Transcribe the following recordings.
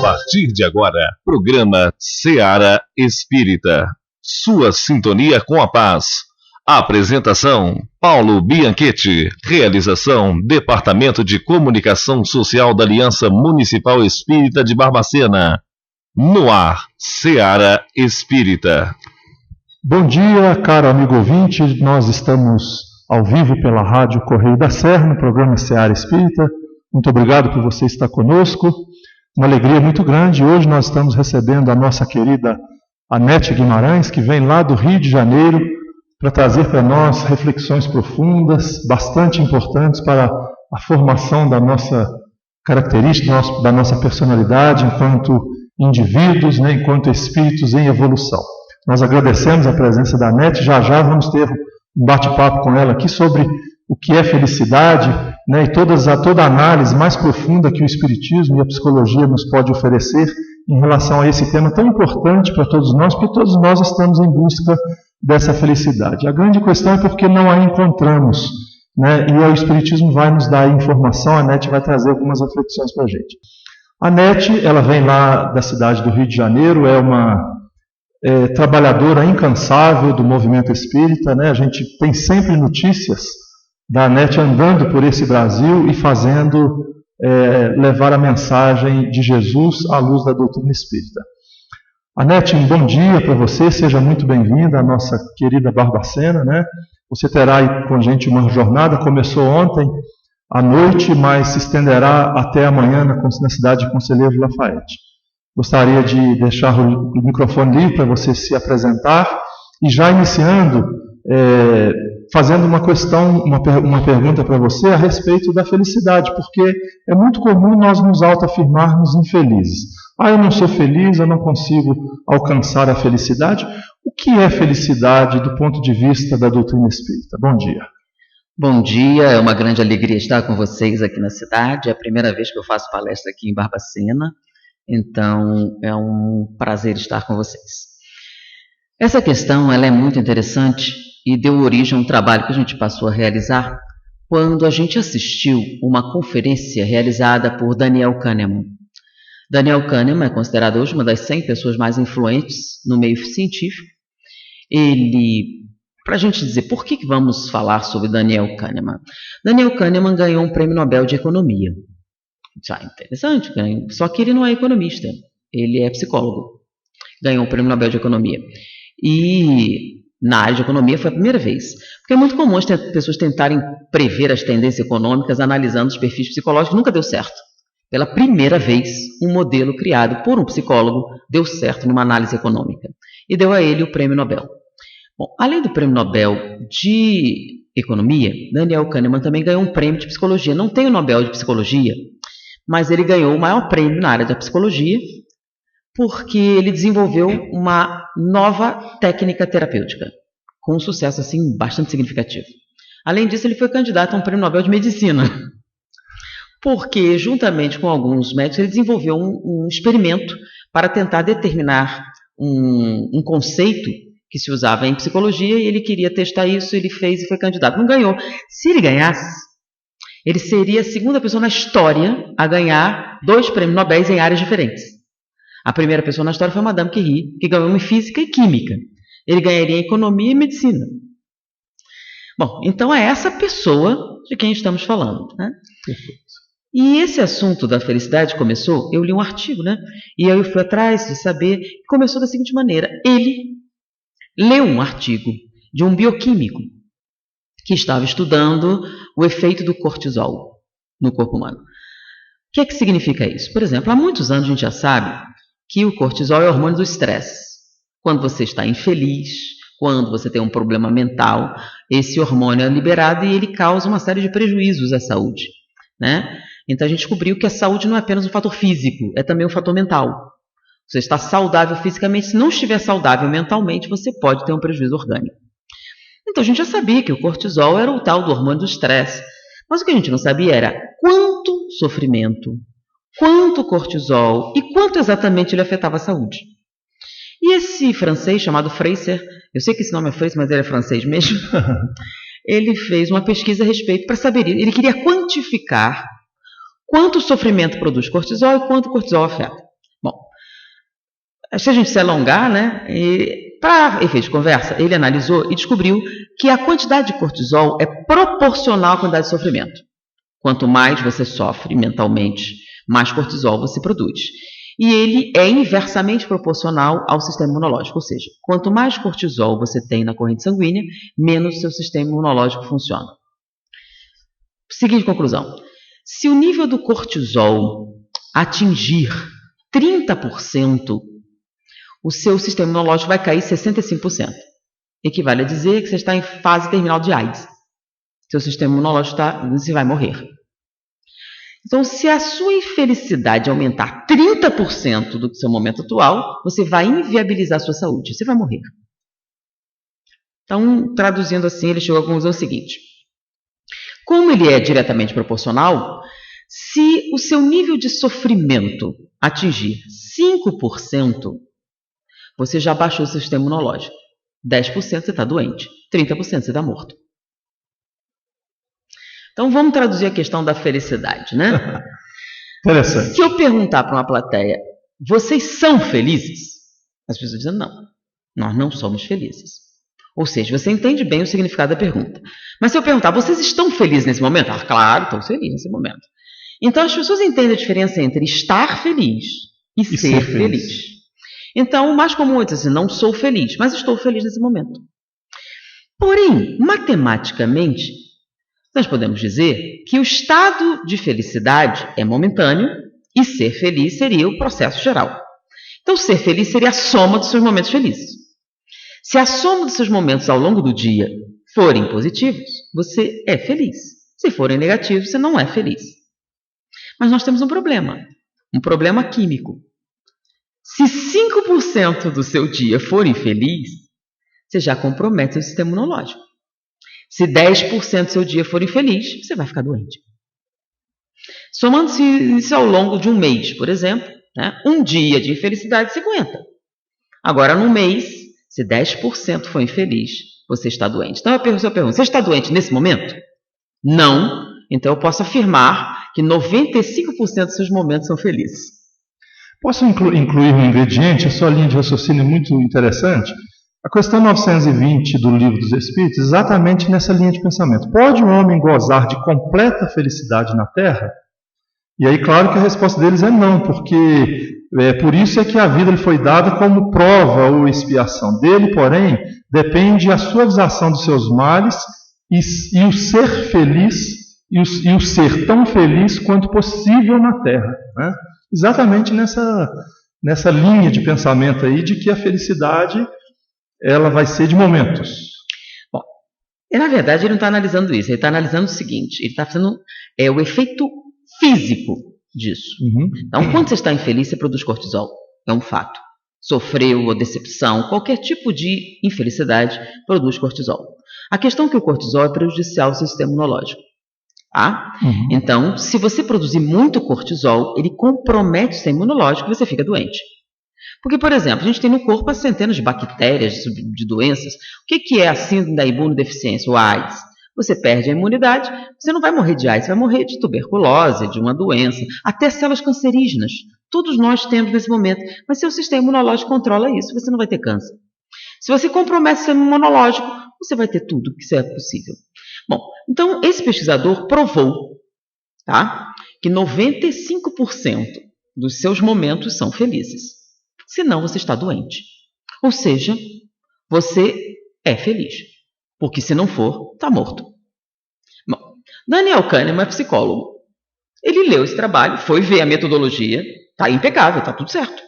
partir de agora, programa Seara Espírita. Sua sintonia com a paz. Apresentação: Paulo Bianchetti. Realização: Departamento de Comunicação Social da Aliança Municipal Espírita de Barbacena. No ar, Seara Espírita. Bom dia, caro amigo ouvinte. Nós estamos ao vivo pela Rádio Correio da Serra, no programa Seara Espírita. Muito obrigado por você estar conosco. Uma alegria muito grande. Hoje nós estamos recebendo a nossa querida Anete Guimarães, que vem lá do Rio de Janeiro para trazer para nós reflexões profundas, bastante importantes para a formação da nossa característica, da nossa personalidade enquanto indivíduos, enquanto espíritos em evolução. Nós agradecemos a presença da Anete. Já vamos ter um bate-papo com ela aqui sobre o que é felicidade, e toda a análise mais profunda que o Espiritismo e a psicologia nos pode oferecer em relação a esse tema tão importante para todos nós, porque todos nós estamos em busca dessa felicidade. A grande questão é porque não a encontramos, e o Espiritismo vai nos dar a informação. A Anete vai trazer algumas reflexões para a gente. A Anete, ela vem lá da cidade do Rio de Janeiro, é uma trabalhadora incansável do movimento espírita, A gente tem sempre notícias da Anete andando por esse Brasil e fazendo levar a mensagem de Jesus à luz da doutrina espírita. Anete, um bom dia para você, seja muito bem-vinda à nossa querida Barbacena, Você terá aí com a gente uma jornada, começou ontem à noite, mas se estenderá até amanhã na cidade de Conselheiro Lafayette. Gostaria de deixar o microfone livre para você se apresentar e já iniciando, fazendo uma pergunta para você a respeito da felicidade, porque é muito comum nós nos autoafirmarmos infelizes. Eu não sou feliz, eu não consigo alcançar a felicidade. O que é felicidade do ponto de vista da doutrina espírita? Bom dia. Bom dia, é uma grande alegria estar com vocês aqui na cidade. É a primeira vez que eu faço palestra aqui em Barbacena, então é um prazer estar com vocês. Essa questão ela é muito interessante e deu origem a um trabalho que a gente passou a realizar quando a gente assistiu uma conferência realizada por Daniel Kahneman. Daniel Kahneman é considerado hoje uma das 100 pessoas mais influentes no meio científico. Para a gente dizer por que vamos falar sobre Daniel Kahneman. Daniel Kahneman ganhou um prêmio Nobel de Economia. Interessante, só que ele não é economista, ele é psicólogo. Ganhou um prêmio Nobel de Economia. E na área de economia foi a primeira vez. Porque é muito comum as pessoas tentarem prever as tendências econômicas analisando os perfis psicológicos, nunca deu certo. Pela primeira vez, um modelo criado por um psicólogo deu certo numa análise econômica. E deu a ele o prêmio Nobel. Bom, além do prêmio Nobel de Economia, Daniel Kahneman também ganhou um prêmio de Psicologia. Não tem o Nobel de Psicologia, mas ele ganhou o maior prêmio na área da psicologia, porque ele desenvolveu uma nova técnica terapêutica, com um sucesso assim, bastante significativo. Além disso, ele foi candidato a um prêmio Nobel de Medicina, porque, juntamente com alguns médicos, ele desenvolveu um experimento para tentar determinar um conceito que se usava em psicologia, e ele queria testar isso, ele fez e foi candidato. Não ganhou. Se ele ganhasse, ele seria a segunda pessoa na história a ganhar 2 prêmios Nobel em áreas diferentes. A primeira pessoa na história foi a Madame Curie, que ganhou em Física e Química. Ele ganharia em Economia e Medicina. Bom, então é essa pessoa de quem estamos falando, Perfeito. E esse assunto da felicidade começou, eu li um artigo, E aí eu fui atrás de saber, e começou da seguinte maneira. Ele leu um artigo de um bioquímico que estava estudando o efeito do cortisol no corpo humano. O que é que significa isso? Por exemplo, há muitos anos a gente já sabe que o cortisol é o hormônio do estresse. Quando você está infeliz, quando você tem um problema mental, esse hormônio é liberado e ele causa uma série de prejuízos à saúde, Então a gente descobriu que a saúde não é apenas um fator físico, é também um fator mental. Você está saudável fisicamente, se não estiver saudável mentalmente, você pode ter um prejuízo orgânico. Então a gente já sabia que o cortisol era o tal do hormônio do estresse, mas o que a gente não sabia era quanto sofrimento, quanto cortisol e quanto exatamente ele afetava a saúde. E esse francês chamado Fraser, eu sei que esse nome é Fraser, mas ele é francês mesmo, ele fez uma pesquisa a respeito para saber, ele queria quantificar quanto sofrimento produz cortisol e quanto cortisol afeta. se a gente se alongar, né, para efeito de conversa, ele analisou e descobriu que a quantidade de cortisol é proporcional à quantidade de sofrimento. Quanto mais você sofre mentalmente, mais cortisol você produz. E ele é inversamente proporcional ao sistema imunológico, ou seja, quanto mais cortisol você tem na corrente sanguínea, menos seu sistema imunológico funciona. Seguinte conclusão: se o nível do cortisol atingir 30%, o seu sistema imunológico vai cair 65%. Equivale a dizer que você está em fase terminal de AIDS. Seu sistema imunológico você vai morrer. Então, se a sua infelicidade aumentar 30% do seu momento atual, você vai inviabilizar a sua saúde, você vai morrer. Então, traduzindo assim, ele chegou à conclusão seguinte: como ele é diretamente proporcional, se o seu nível de sofrimento atingir 5%, você já baixou o seu sistema imunológico. 10% você está doente, 30% você está morto. Então vamos traduzir a questão da felicidade, né? Interessante. Se eu perguntar para uma plateia, vocês são felizes? As pessoas dizem, não, nós não somos felizes. Ou seja, você entende bem o significado da pergunta. Mas se eu perguntar, vocês estão felizes nesse momento? Ah, claro, estou feliz nesse momento. Então as pessoas entendem a diferença entre estar feliz e ser feliz. Então o mais comum é dizer assim, não sou feliz, mas estou feliz nesse momento. Porém, matematicamente, nós podemos dizer que o estado de felicidade é momentâneo e ser feliz seria o processo geral. Então, ser feliz seria a soma dos seus momentos felizes. Se a soma dos seus momentos ao longo do dia forem positivos, você é feliz. Se forem negativos, você não é feliz. Mas nós temos um problema químico. Se 5% do seu dia for infeliz, você já compromete o sistema imunológico. Se 10% do seu dia for infeliz, você vai ficar doente. Somando-se isso ao longo de um mês, por exemplo, né, um dia de infelicidade você aguenta. Agora, num mês, se 10% for infeliz, você está doente. Então, eu pergunto, você está doente nesse momento? Não. Então, eu posso afirmar que 95% dos seus momentos são felizes. Posso incluir um ingrediente? A sua linha de raciocínio é muito interessante. A questão 920 do Livro dos Espíritos, exatamente nessa linha de pensamento. Pode um homem gozar de completa felicidade na Terra? E aí, claro que a resposta deles é não, porque por isso é que a vida lhe foi dada como prova ou expiação. Dele, porém, depende a suavização dos seus males e o ser feliz, e o ser tão feliz quanto possível na Terra. Né? Exatamente nessa linha de pensamento aí de que a felicidade ela vai ser de momentos. Bom, na verdade ele não está analisando isso, ele está analisando o seguinte, ele está fazendo o efeito físico disso. Então, quando você está infeliz, você produz cortisol, é um fato. Sofreu ou decepção, qualquer tipo de infelicidade produz cortisol. A questão é que o cortisol é prejudicial ao seu sistema imunológico. Tá? Então, se você produzir muito cortisol, ele compromete o sistema imunológico e você fica doente. Porque, por exemplo, a gente tem no corpo centenas de bactérias, de doenças. O que é a síndrome da imunodeficiência, o AIDS? Você perde a imunidade, você não vai morrer de AIDS, você vai morrer de tuberculose, de uma doença, até células cancerígenas. Todos nós temos nesse momento. Mas se o sistema imunológico controla isso, você não vai ter câncer. Se você compromete o sistema imunológico, você vai ter tudo que isso é possível. Bom, então esse pesquisador provou, tá, que 95% dos seus momentos são felizes. Senão você está doente. Ou seja, você é feliz. Porque se não for, está morto. Bom, Daniel Kahneman é psicólogo. Ele leu esse trabalho, foi ver a metodologia, está impecável, está tudo certo.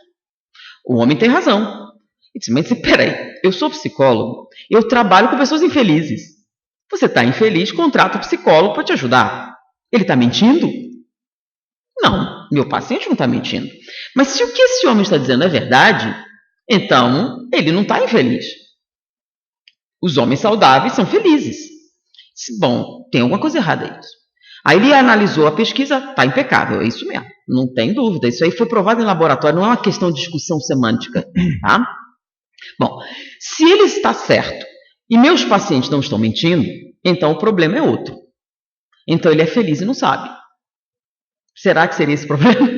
O homem tem razão. Ele disse, mas peraí, eu sou psicólogo, eu trabalho com pessoas infelizes. Você está infeliz, contrata um psicólogo para te ajudar. Ele está mentindo? Não, meu paciente não está mentindo. Mas se o que esse homem está dizendo é verdade, então ele não está infeliz. Os homens saudáveis são felizes. Bom, tem alguma coisa errada aí. Aí ele analisou a pesquisa, está impecável, é isso mesmo, não tem dúvida. Isso aí foi provado em laboratório, não é uma questão de discussão semântica. Tá? Bom, se ele está certo e meus pacientes não estão mentindo, então o problema é outro. Então ele é feliz e não sabe. Será que seria esse problema?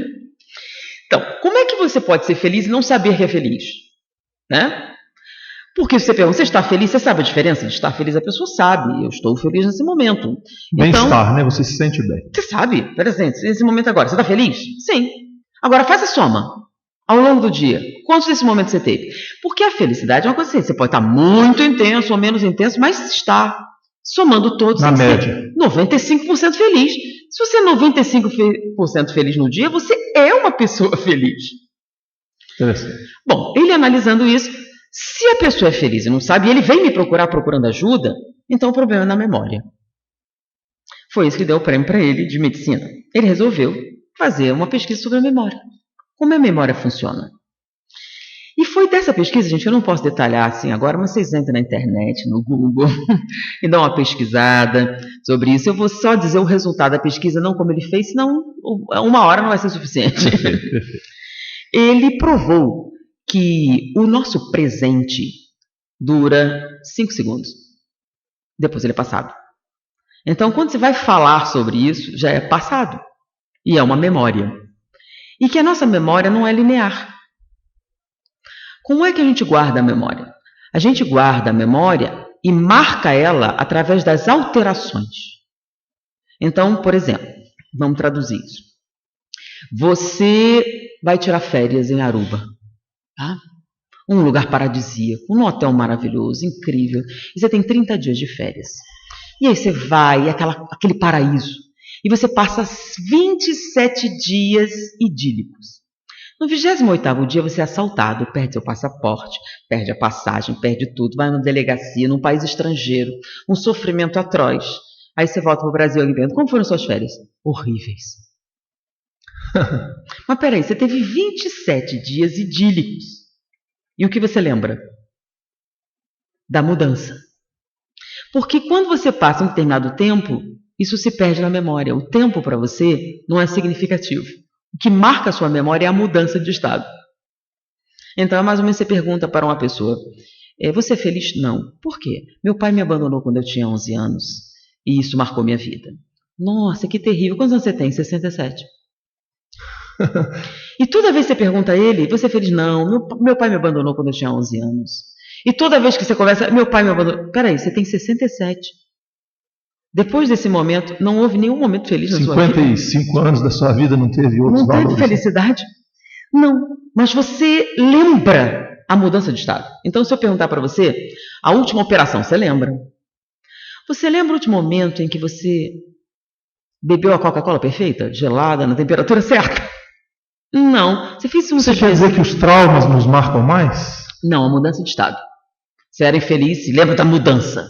Então, como é que você pode ser feliz e não saber que é feliz? Né? Porque você pergunta, você está feliz? Você sabe a diferença de estar feliz? A pessoa sabe, eu estou feliz nesse momento. Bem-estar, né? Você se sente bem. Você sabe, por exemplo, nesse momento agora, você está feliz? Sim. Agora faz a soma. Ao longo do dia, quantos desse momento você teve? Porque a felicidade é uma coisa assim, você pode estar muito intenso ou menos intenso, mas está somando todos. Na média. 95% feliz. Se você é 95% feliz no dia, você é uma pessoa feliz. Interessante. Bom, ele analisando isso, se a pessoa é feliz e não sabe, e ele vem me procurar procurando ajuda, então o problema é na memória. Foi isso que deu o prêmio para ele de medicina. Ele resolveu fazer uma pesquisa sobre a memória. Como a memória funciona. E foi dessa pesquisa, gente, eu não posso detalhar assim agora, mas vocês entram na internet, no Google, e dão uma pesquisada sobre isso. Eu vou só dizer o resultado da pesquisa, não como ele fez, senão 1 hora não vai ser suficiente. Ele provou que o nosso presente dura 5 segundos. Depois ele é passado. Então, quando você vai falar sobre isso, já é passado. E é uma memória. E que a nossa memória não é linear. Como é que a gente guarda a memória? A gente guarda a memória e marca ela através das alterações. Então, por exemplo, vamos traduzir isso. Você vai tirar férias em Aruba, tá? Um lugar paradisíaco, um hotel maravilhoso, incrível. E você tem 30 dias de férias. E aí você vai, aquele paraíso. E você passa 27 dias idílicos. No 28º dia você é assaltado, perde seu passaporte, perde a passagem, perde tudo, vai numa delegacia, num país estrangeiro, um sofrimento atroz. Aí você volta para o Brasil e pergunta, como foram suas férias? Horríveis. Mas peraí, você teve 27 dias idílicos. E o que você lembra? Da mudança. Porque quando você passa um determinado tempo, isso se perde na memória. O tempo para você não é significativo. O que marca a sua memória é a mudança de estado. Então, mais ou menos, você pergunta para uma pessoa, você é feliz? Não. Por quê? Meu pai me abandonou quando eu tinha 11 anos e isso marcou minha vida. Nossa, que terrível. Quantos anos você tem? 67. E toda vez que você pergunta a ele, você é feliz? Não, meu pai me abandonou quando eu tinha 11 anos. E toda vez que você conversa, meu pai me abandonou. Peraí, você tem 67. Depois desse momento, não houve nenhum momento feliz na sua vida. 55 anos da sua vida não teve outros valores? Não teve felicidade? Não, mas você lembra a mudança de estado. Então, se eu perguntar para você, a última operação, você lembra? Você lembra o último momento em que você bebeu a Coca-Cola perfeita, gelada, na temperatura certa? Não. Você fez isso. Você quer dizer que os traumas nos marcam mais? Não, a mudança de estado. Você era infeliz, se lembra da mudança.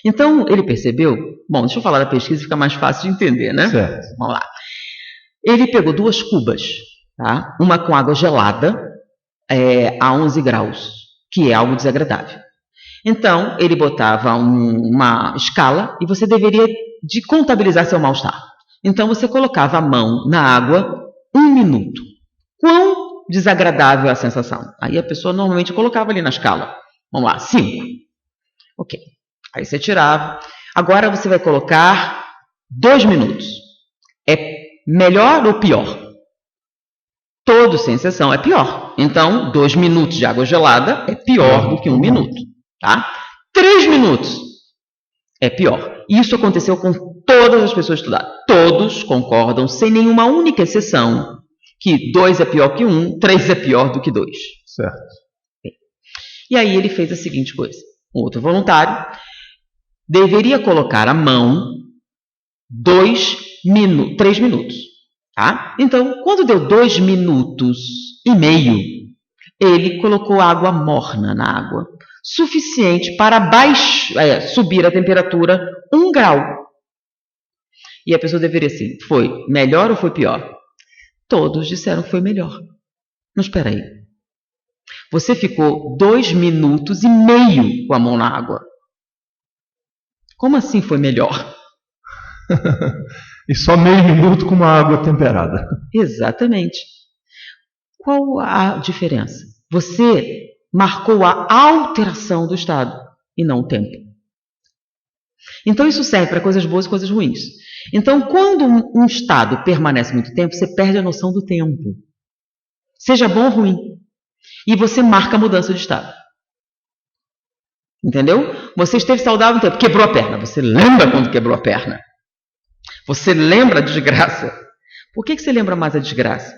Então, ele percebeu... Bom, deixa eu falar da pesquisa, fica mais fácil de entender, né? Certo. Vamos lá. Ele pegou 2 cubas, tá? Uma com água gelada a 11 graus, que é algo desagradável. Então, ele botava uma escala e você deveria contabilizar seu mal-estar. Então, você colocava a mão na água 1 minuto. Quão desagradável é a sensação? Aí a pessoa normalmente colocava ali na escala. Vamos lá, 5. Ok. Aí você tirava. Agora você vai colocar 2 minutos. É melhor ou pior? Todo, sem exceção, é pior. Então, 2 minutos de água gelada é pior do que 1 minuto. Tá? 3 minutos é pior. Isso aconteceu com todas as pessoas estudadas. Todos concordam, sem nenhuma única exceção, que 2 é pior que 1, 3 é pior do que 2. Certo. E aí ele fez a seguinte coisa. Um outro voluntário deveria colocar a mão 3 minutos. Tá? Então, quando deu 2 minutos e meio, ele colocou água morna na água, suficiente para subir a temperatura 1 grau. E a pessoa deveria assim, foi melhor ou foi pior? Todos disseram que foi melhor. Mas espera aí. Você ficou 2 minutos e meio com a mão na água. Como assim foi melhor? E só meio minuto com uma água temperada. Exatamente. Qual a diferença? Você marcou a alteração do estado e não o tempo. Então isso serve para coisas boas e coisas ruins. Então quando um estado permanece muito tempo, você perde a noção do tempo. seja bom ou ruim. E você marca a mudança de estado. Entendeu? Você esteve saudável um tempo, quebrou a perna. Você lembra quando quebrou a perna? Você lembra a desgraça? Por que você lembra mais a desgraça?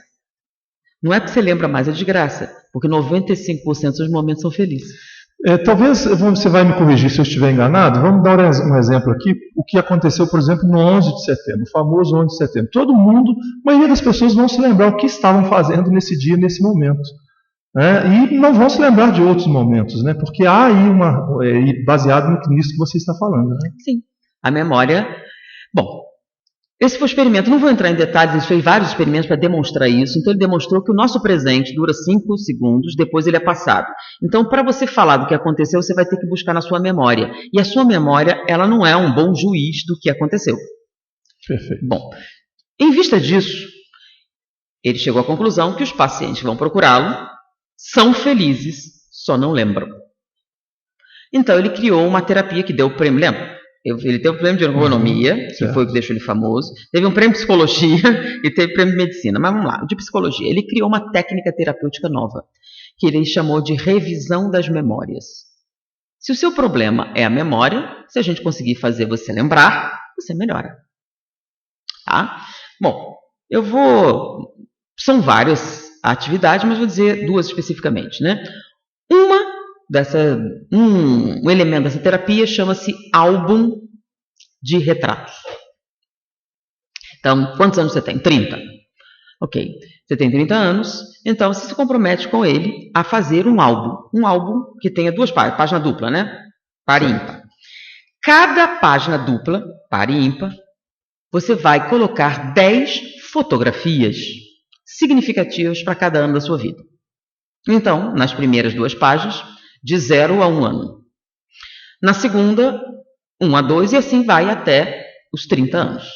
Não é que você lembra mais a desgraça, porque 95% dos momentos são felizes. Talvez você vai me corrigir se eu estiver enganado. Vamos dar um exemplo aqui. O que aconteceu, por exemplo, no 11 de setembro, o famoso 11 de setembro. Todo mundo, a maioria das pessoas vão se lembrar o que estavam fazendo nesse dia, nesse momento. E não vão se lembrar de outros momentos, né? Porque há aí baseado nisso que você está falando. Né? Sim. A memória... Bom, esse foi o experimento. Não vou entrar em detalhes, ele fez vários experimentos para demonstrar isso. Então, ele demonstrou que o nosso presente dura 5 segundos, depois ele é passado. Então, para você falar do que aconteceu, você vai ter que buscar na sua memória. E a sua memória, ela não é um bom juiz do que aconteceu. Perfeito. Bom, em vista disso, ele chegou à conclusão que os pacientes que vão procurá-lo são felizes, só não lembram. Então, ele criou uma terapia que deu o prêmio, lembra? Ele teve o prêmio de ergonomia, que foi o que deixou ele famoso. Teve um prêmio de psicologia e teve prêmio de medicina. Mas vamos lá, de psicologia. Ele criou uma técnica terapêutica nova, que ele chamou de revisão das memórias. Se o seu problema é a memória, se a gente conseguir fazer você lembrar, você melhora. Tá? Bom, são várias atividades, mas vou dizer duas especificamente, né? Um elemento dessa terapia chama-se álbum de retratos. Então, quantos anos você tem? 30. Ok. Você tem 30 anos, então você se compromete com ele a fazer um álbum. Um álbum que tenha duas páginas, página dupla, né? Par e ímpar. Cada página dupla, par e ímpar, você vai colocar 10 fotografias significativas para cada ano da sua vida. Então, nas primeiras 2 páginas, de 0 a 1 ano. Na segunda, 1 a 2 e assim vai até os 30 anos.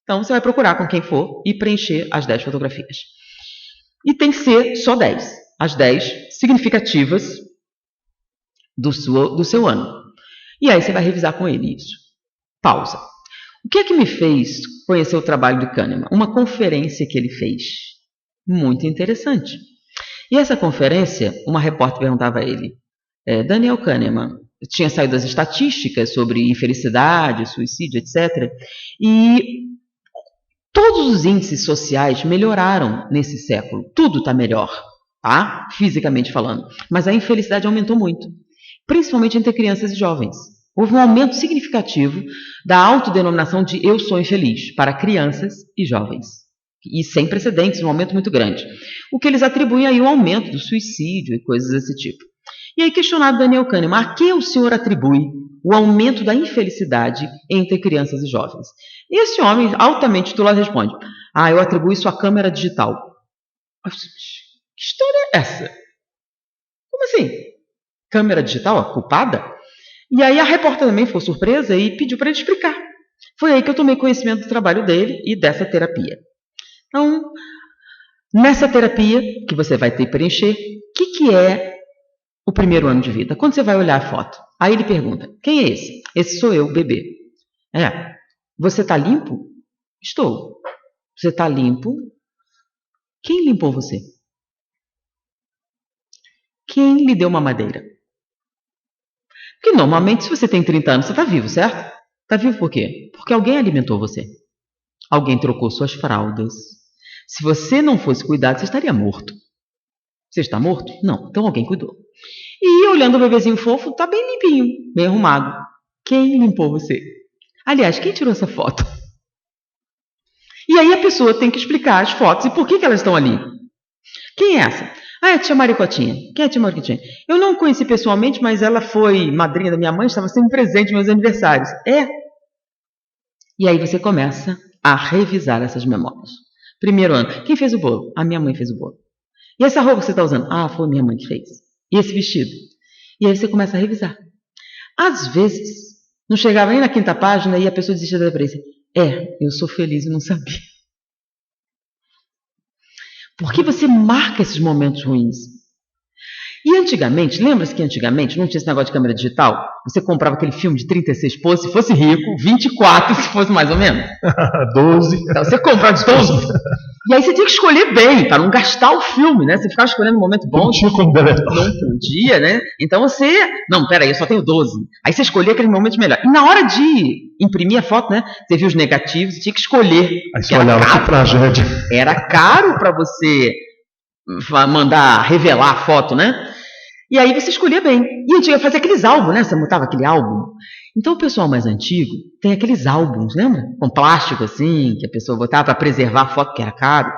Então, você vai procurar com quem for e preencher as 10 fotografias. E tem que ser só 10. As 10 significativas do seu ano. E aí você vai revisar com ele isso. Pausa. O que é que me fez conhecer o trabalho do Kahneman? Uma conferência que ele fez. Muito interessante. E essa conferência, uma repórter perguntava a ele, Daniel Kahneman tinha saído das estatísticas sobre infelicidade, suicídio, etc. E todos os índices sociais melhoraram nesse século. Tudo está melhor, tá? Fisicamente falando. Mas a infelicidade aumentou muito, principalmente entre crianças e jovens. Houve um aumento significativo da autodenominação de eu sou infeliz para crianças e jovens. E sem precedentes, um aumento muito grande. O que eles atribuem aí ao aumento do suicídio e coisas desse tipo. E aí, questionado Daniel Kahneman, a que o senhor atribui o aumento da infelicidade entre crianças e jovens? E esse homem, altamente titulado, responde, eu atribuo isso à câmera digital. Que história é essa? Como assim? Câmera digital, a culpada? E aí a repórter também ficou surpresa e pediu para ele explicar. Foi aí que eu tomei conhecimento do trabalho dele e dessa terapia. Então, nessa terapia que você vai ter que preencher, o que é o primeiro ano de vida? Quando você vai olhar a foto, aí ele pergunta, quem é esse? Esse sou eu, bebê. Você está limpo? Estou. Você está limpo? Quem limpou você? Quem lhe deu uma madeira? Porque normalmente, se você tem 30 anos, você está vivo, certo? Está vivo por quê? Porque alguém alimentou você. Alguém trocou suas fraldas. Se você não fosse cuidado, você estaria morto. Você está morto? Não. Então alguém cuidou. E olhando o bebezinho fofo, está bem limpinho, bem arrumado. Quem limpou você? Aliás, quem tirou essa foto? E aí a pessoa tem que explicar as fotos e por que elas estão ali. Quem é essa? É a tia Maricotinha. Quem é a tia Maricotinha? Eu não conheci pessoalmente, mas ela foi madrinha da minha mãe, estava sempre presente nos meus aniversários. E aí você começa a revisar essas memórias. Primeiro ano, quem fez o bolo? A minha mãe fez o bolo. E essa roupa que você está usando? Foi minha mãe que fez. E esse vestido? E aí você começa a revisar. Às vezes, não chegava nem na 5ª página e a pessoa desistia da referência. Eu sou feliz e não sabia. Porque você marca esses momentos ruins. E antigamente, lembra-se que antigamente não tinha esse negócio de câmera digital? Você comprava aquele filme de 36 poses, se fosse rico, 24 se fosse mais ou menos. 12. Então você comprava 12. E aí você tinha que escolher bem, para não gastar o filme, né? Você ficava escolhendo um momento bom. Não tinha como deletar. Não podia, né? Então você... Não, peraí, eu só tenho 12. Aí você escolhia aquele momento melhor. E na hora de imprimir a foto, né? Você via os negativos, você tinha que escolher. Aí você olhava, que tragédia. Era caro para você mandar revelar a foto, né? E aí você escolhia bem. E a gente fazia aqueles álbuns, né? Você montava aquele álbum. Então o pessoal mais antigo tem aqueles álbuns, lembra? Com plástico assim, que a pessoa botava para preservar a foto, que era caro.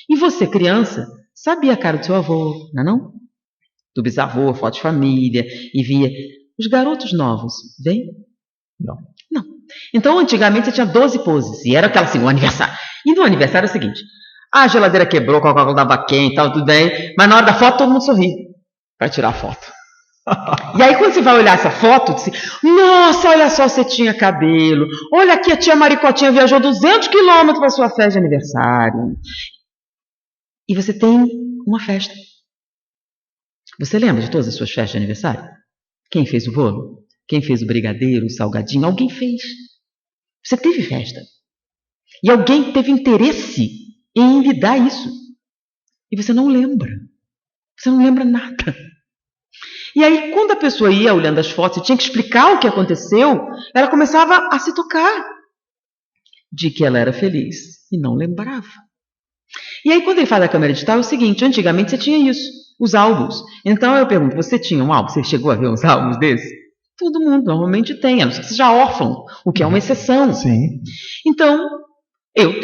E você, criança, sabia a cara do seu avô, não é não? Do bisavô, foto de família, e via. Os garotos novos, vem? Não. Não. Então antigamente você tinha 12 poses, e era aquela assim, o aniversário. E no aniversário é o seguinte, a geladeira quebrou, a Coca-Cola dava quente e tal, tudo bem, mas na hora da foto todo mundo sorri para tirar a foto. E aí quando você vai olhar essa foto, você, nossa, olha só, você tinha cabelo, olha aqui, a tia Maricotinha viajou 200 quilômetros para sua festa de aniversário. E você tem uma festa. Você lembra de todas as suas festas de aniversário? Quem fez o bolo? Quem fez o brigadeiro, o salgadinho? Alguém fez. Você teve festa. E alguém teve interesse em lhe dar isso. E você não lembra. Você não lembra nada. E aí, quando a pessoa ia olhando as fotos e tinha que explicar o que aconteceu, ela começava a se tocar de que ela era feliz e não lembrava. E aí, quando ele faz a câmera digital, é o seguinte, antigamente você tinha isso, os álbuns. Então eu pergunto, você tinha um álbum? Você chegou a ver uns álbuns desses? Todo mundo normalmente tem, a não ser que seja órfão, o que é uma exceção. Sim. Então,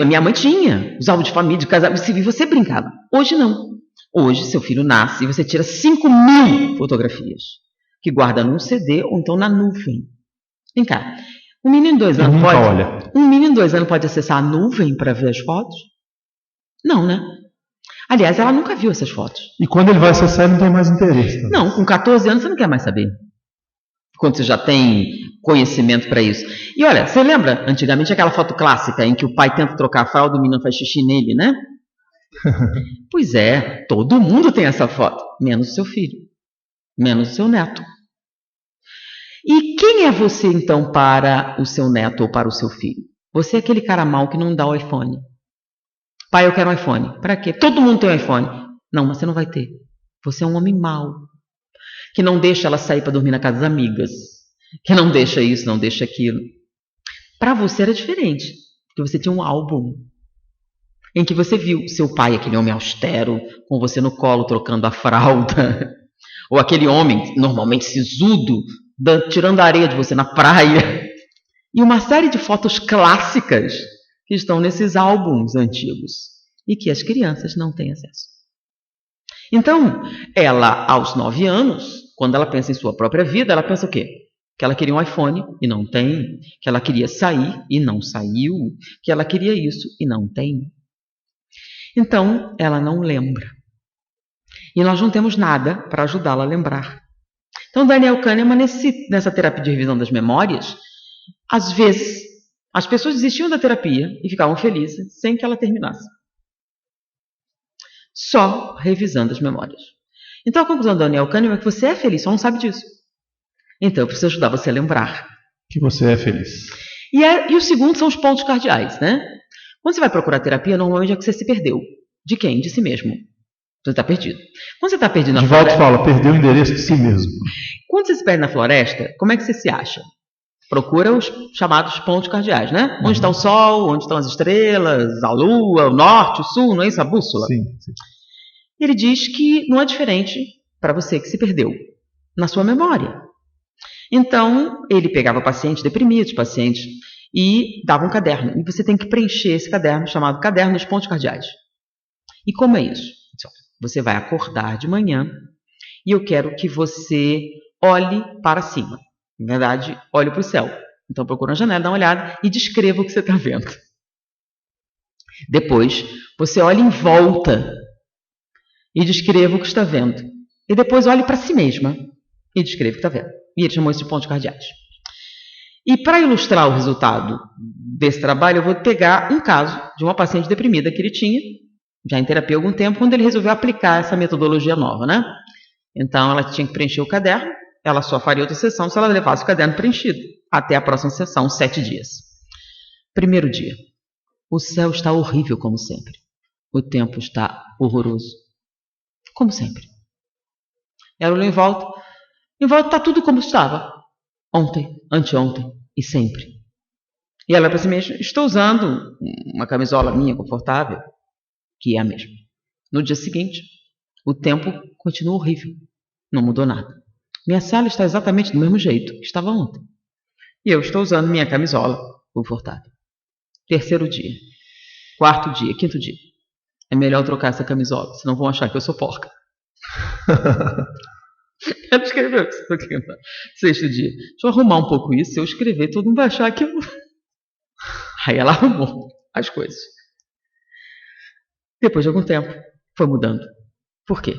a minha mãe tinha os álbuns de família, de casamento, e você brincava. Hoje não. Hoje, seu filho nasce e você tira 5.000 fotografias, que guarda num CD ou então na nuvem. Vem cá, um menino de 2 anos pode... Um menino de 2 anos pode acessar a nuvem para ver as fotos? Não, né? Aliás, ela nunca viu essas fotos. E quando ele vai acessar, ele não tem mais interesse. Não, com 14 anos você não quer mais saber. Quando você já tem conhecimento para isso. E olha, você lembra antigamente aquela foto clássica em que o pai tenta trocar a fralda e o menino faz xixi nele, né? Pois é, todo mundo tem essa foto, menos o seu filho, menos o seu neto. E quem é você então para o seu neto ou para o seu filho? Você é aquele cara mau que não dá o iPhone. Pai, eu quero um iPhone. Para quê? Todo mundo tem um iPhone. Não, mas você não vai ter. Você é um homem mau, que não deixa ela sair para dormir na casa das amigas, que não deixa isso, não deixa aquilo. Para você era diferente, porque você tinha um álbum em que você viu seu pai, aquele homem austero, com você no colo trocando a fralda, ou aquele homem normalmente sisudo, tirando a areia de você na praia, e uma série de fotos clássicas que estão nesses álbuns antigos e que as crianças não têm acesso. Então, ela, aos 9 anos, quando ela pensa em sua própria vida, ela pensa o quê? Que ela queria um iPhone e não tem, que ela queria sair e não saiu, que ela queria isso e não tem. Então, ela não lembra. E nós não temos nada para ajudá-la a lembrar. Então, Daniel Kahneman, nessa terapia de revisão das memórias, às vezes, as pessoas desistiam da terapia e ficavam felizes sem que ela terminasse. Só revisando as memórias. Então, a conclusão do Daniel Kahneman é que você é feliz, só não sabe disso. Então, eu preciso ajudar você a lembrar. Que você é feliz. E o segundo são os pontos cardeais, né? Quando você vai procurar terapia, normalmente é que você se perdeu. De quem? De si mesmo. Você está perdido. Quando você está perdido na floresta... fala, perdeu o endereço de si mesmo. Quando você se perde na floresta, como é que você se acha? Procura os chamados pontos cardeais, né? Onde está o Sol, onde estão as estrelas, a Lua, o Norte, o Sul, não é isso? A bússola. Sim. Ele diz que não é diferente para você que se perdeu na sua memória. Então, ele pegava pacientes deprimidos, pacientes, e dava um caderno. E você tem que preencher esse caderno, chamado Caderno dos Pontos Cardeais. E como é isso? Você vai acordar de manhã e eu quero que você olhe para cima. Na verdade, olhe para o céu. Então, procura uma janela, dá uma olhada e descreva o que você está vendo. Depois, você olha em volta e descreva o que está vendo. E depois, olhe para si mesma e descreva o que está vendo. E ele chamou isso de pontos cardeais. E para ilustrar o resultado desse trabalho, eu vou pegar um caso de uma paciente deprimida que ele tinha, já em terapia há algum tempo, quando ele resolveu aplicar essa metodologia nova, né? Então, ela tinha que preencher o caderno. Ela só faria outra sessão se ela levasse o caderno preenchido. Até a próxima sessão, 7 dias. Primeiro dia. O céu está horrível, como sempre. O tempo está horroroso. Como sempre. Ela olhou em volta. Em volta está tudo como estava. Ontem, anteontem e sempre. E ela para si mesma, estou usando uma camisola minha confortável, que é a mesma. No dia seguinte, o tempo continua horrível. Não mudou nada. Minha sala está exatamente do mesmo jeito que estava ontem. E eu estou usando minha camisola confortável. Terceiro dia. Quarto dia. Quinto dia. É melhor trocar essa camisola, senão vão achar que eu sou porca. Ela escreveu isso aqui. Sexto dia. Deixa eu arrumar um pouco isso. Se eu escrever, todo mundo vai achar que eu... Aí ela arrumou as coisas. Depois de algum tempo, foi mudando. Por quê?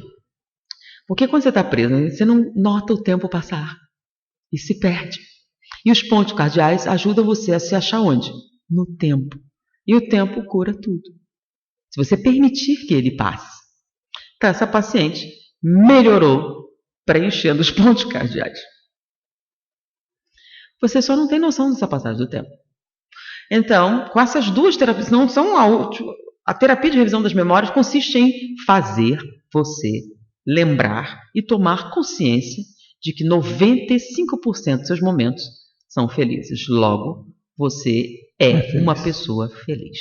Porque quando você está preso, você não nota o tempo passar. E se perde. E os pontos cardeais ajudam você a se achar onde? No tempo. E o tempo cura tudo. Se você permitir que ele passe. Então, essa paciente melhorou preenchendo os pontos cardeais. Você só não tem noção dessa passagem do tempo. Então, com essas duas terapias, não são a terapia de revisão das memórias consiste em fazer você lembrar e tomar consciência de que 95% dos seus momentos são felizes. Logo, você é uma pessoa feliz.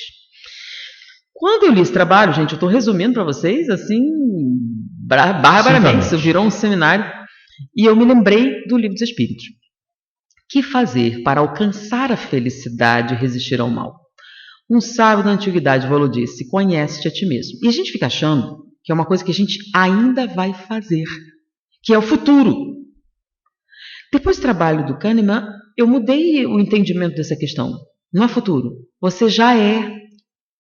Quando eu li esse trabalho, gente, eu estou resumindo para vocês, assim, barbaramente, isso virou um seminário, e eu me lembrei do Livro dos Espíritos. Que fazer para alcançar a felicidade e resistir ao mal? Um sábio da antiguidade falou disse, conhece-te a ti mesmo. E a gente fica achando que é uma coisa que a gente ainda vai fazer, que é o futuro. Depois do trabalho do Kahneman, eu mudei o entendimento dessa questão. Não é futuro, você já é.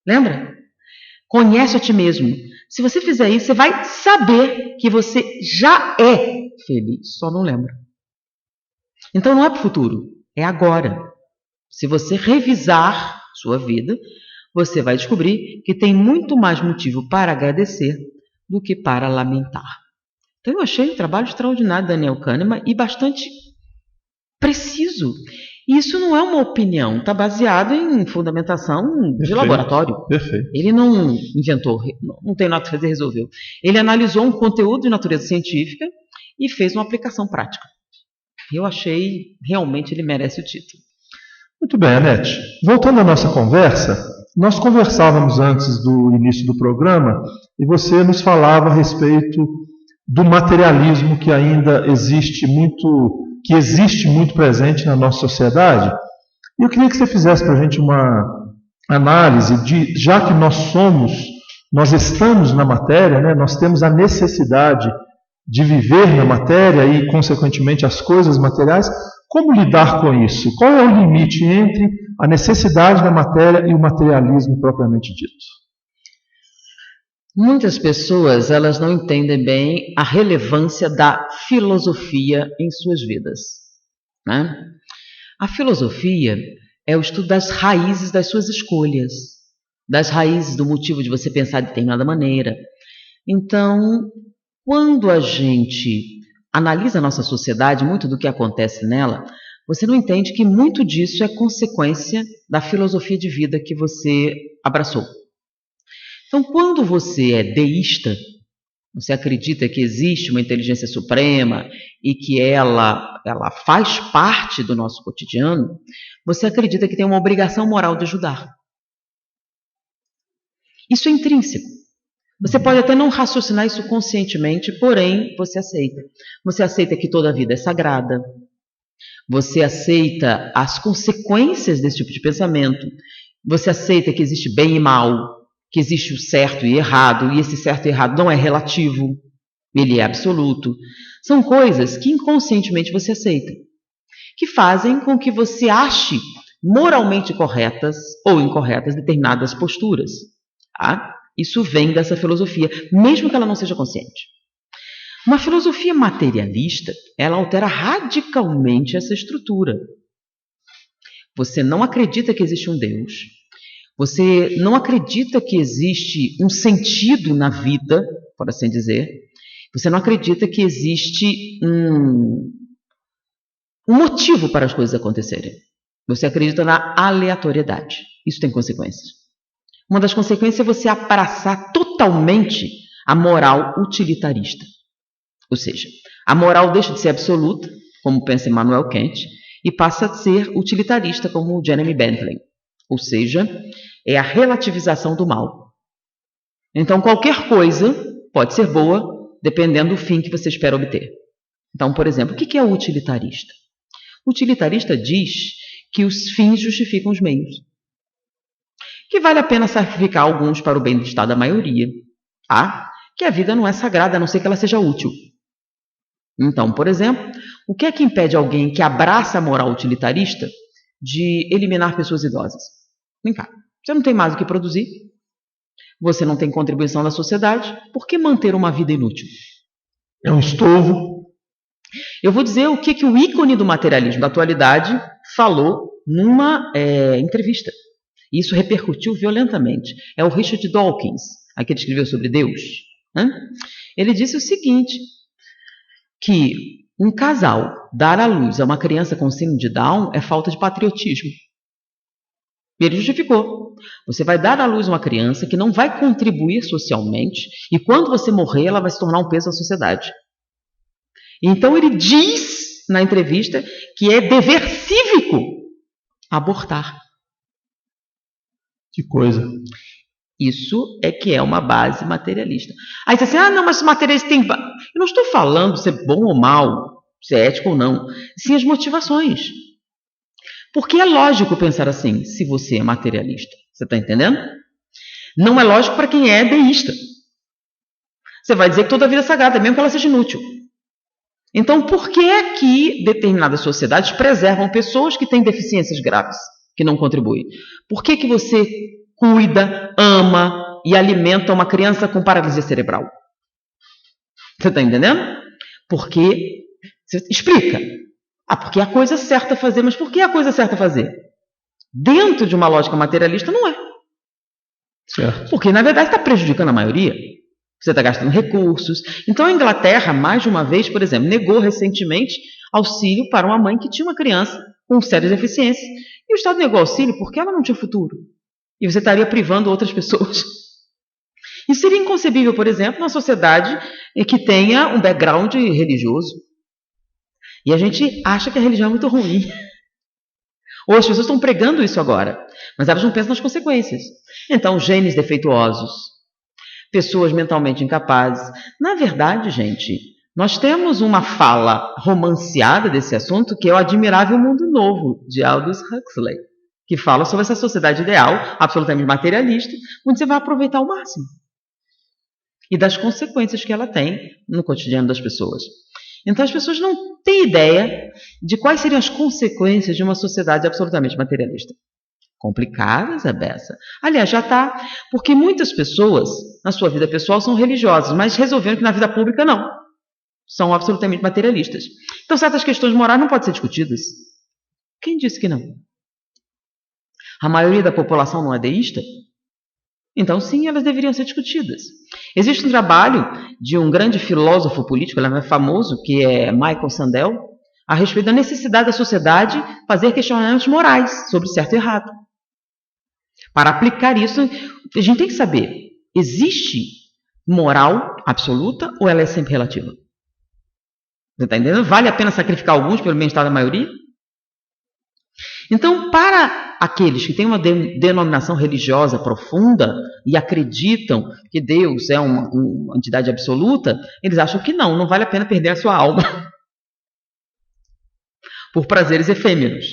Lembra? Conhece a ti mesmo. Se você fizer isso, você vai saber que você já é feliz, só não lembra. Então não é para o futuro, é agora. Se você revisar sua vida, você vai descobrir que tem muito mais motivo para agradecer do que para lamentar. Então eu achei um trabalho extraordinário de Daniel Kahneman e bastante preciso. E isso não é uma opinião, está baseado em fundamentação de laboratório. Perfeito. Ele não inventou, não tem nada a fazer, resolveu. Ele analisou um conteúdo de natureza científica e fez uma aplicação prática. Eu achei, realmente, ele merece o título. Muito bem, Anete. Voltando à nossa conversa, nós conversávamos antes do início do programa e você nos falava a respeito do materialismo que ainda existe muito presente na nossa sociedade. E eu queria que você fizesse para a gente uma análise de, já que nós estamos na matéria, né, nós temos a necessidade de viver na matéria e, consequentemente, as coisas materiais, como lidar com isso? Qual é o limite entre a necessidade da matéria e o materialismo propriamente dito? Muitas pessoas elas não entendem bem a relevância da filosofia em suas vidas. Né? A filosofia é o estudo das raízes das suas escolhas, das raízes do motivo de você pensar de determinada maneira. Então, quando a gente analisa a nossa sociedade, muito do que acontece nela, você não entende que muito disso é consequência da filosofia de vida que você abraçou. Então, quando você é deísta, você acredita que existe uma inteligência suprema e que ela faz parte do nosso cotidiano, você acredita que tem uma obrigação moral de ajudar. Isso é intrínseco. Você pode até não raciocinar isso conscientemente, porém você aceita. Você aceita que toda a vida é sagrada. Você aceita as consequências desse tipo de pensamento. Você aceita que existe bem e mal, que existe o certo e errado, e esse certo e errado não é relativo, ele é absoluto. São coisas que inconscientemente você aceita, que fazem com que você ache moralmente corretas ou incorretas determinadas posturas. Tá? Isso vem dessa filosofia, mesmo que ela não seja consciente. Uma filosofia materialista, ela altera radicalmente essa estrutura. Você não acredita que existe um Deus, você não acredita que existe um sentido na vida, por assim dizer, Você não acredita que existe um motivo para as coisas acontecerem. Você acredita na aleatoriedade. Isso tem consequências. Uma das consequências é você abraçar totalmente a moral utilitarista. Ou seja, a moral deixa de ser absoluta, como pensa Immanuel Kant, e passa a ser utilitarista, como Jeremy Bentham. Ou seja, é a relativização do mal. Então, qualquer coisa pode ser boa, dependendo do fim que você espera obter. Então, por exemplo, o que é o utilitarista? O utilitarista diz que os fins justificam os meios. Que vale a pena sacrificar alguns para o bem-estar da maioria. Tá? Que a vida não é sagrada, a não ser que ela seja útil. Então, por exemplo, o que é que impede alguém que abraça a moral utilitarista de eliminar pessoas idosas? Vem cá, você não tem mais o que produzir, você não tem contribuição na sociedade, por que manter uma vida inútil? É um estorvo. Eu vou dizer o que o ícone do materialismo da atualidade falou numa entrevista. E isso repercutiu violentamente. É o Richard Dawkins, aquele que escreveu sobre Deus. Ele disse o seguinte, que um casal dar à luz a uma criança com síndrome de Down é falta de patriotismo. E ele justificou. Você vai dar à luz uma criança que não vai contribuir socialmente e quando você morrer ela vai se tornar um peso à sociedade. Então ele diz na entrevista que é dever cívico abortar. Que coisa. Isso é que é uma base materialista. Aí você diz assim, não, mas os materialistas têm... Eu não estou falando se é bom ou mal, se é ético ou não. Sim as motivações. Porque é lógico pensar assim, se você é materialista. Você está entendendo? Não é lógico para quem é deísta. Você vai dizer que toda a vida é sagrada, mesmo que ela seja inútil. Então, por que é que determinadas sociedades preservam pessoas que têm deficiências graves, que não contribuem? Por que você cuida, ama e alimenta uma criança com paralisia cerebral? Você está entendendo? Porque... Explica. Porque é a coisa certa a fazer. Mas por que é a coisa certa a fazer? Dentro de uma lógica materialista, não é. Certo. Porque, na verdade, está prejudicando a maioria. Você está gastando recursos. Então, a Inglaterra, mais de uma vez, por exemplo, negou recentemente auxílio para uma mãe que tinha uma criança com sérias deficiências. E o Estado negou auxílio porque ela não tinha futuro. E você estaria privando outras pessoas. Isso seria inconcebível, por exemplo, numa sociedade que tenha um background religioso. E a gente acha que a religião é muito ruim. Ou as pessoas estão pregando isso agora, mas elas não pensam nas consequências. Então, genes defeituosos, pessoas mentalmente incapazes. Na verdade, gente, nós temos uma fala romanceada desse assunto que é o Admirável Mundo Novo, de Aldous Huxley, que fala sobre essa sociedade ideal, absolutamente materialista, onde você vai aproveitar ao máximo. E das consequências que ela tem no cotidiano das pessoas. Então as pessoas não têm ideia de quais seriam as consequências de uma sociedade absolutamente materialista. Complicadas, é beça. Aliás, já está, porque muitas pessoas, na sua vida pessoal, são religiosas, mas resolveram que na vida pública não. São absolutamente materialistas. Então certas questões morais não podem ser discutidas. Quem disse que não? A maioria da população não é deísta? Então, sim, elas deveriam ser discutidas. Existe um trabalho de um grande filósofo político, ele é famoso, que é Michael Sandel, a respeito da necessidade da sociedade fazer questionamentos morais sobre certo e errado. Para aplicar isso, a gente tem que saber, existe moral absoluta ou ela é sempre relativa? Você está entendendo? Vale a pena sacrificar alguns pelo bem-estar da maioria? Então, para aqueles que têm uma denominação religiosa profunda e acreditam que Deus é uma entidade absoluta, eles acham que não vale a pena perder a sua alma por prazeres efêmeros.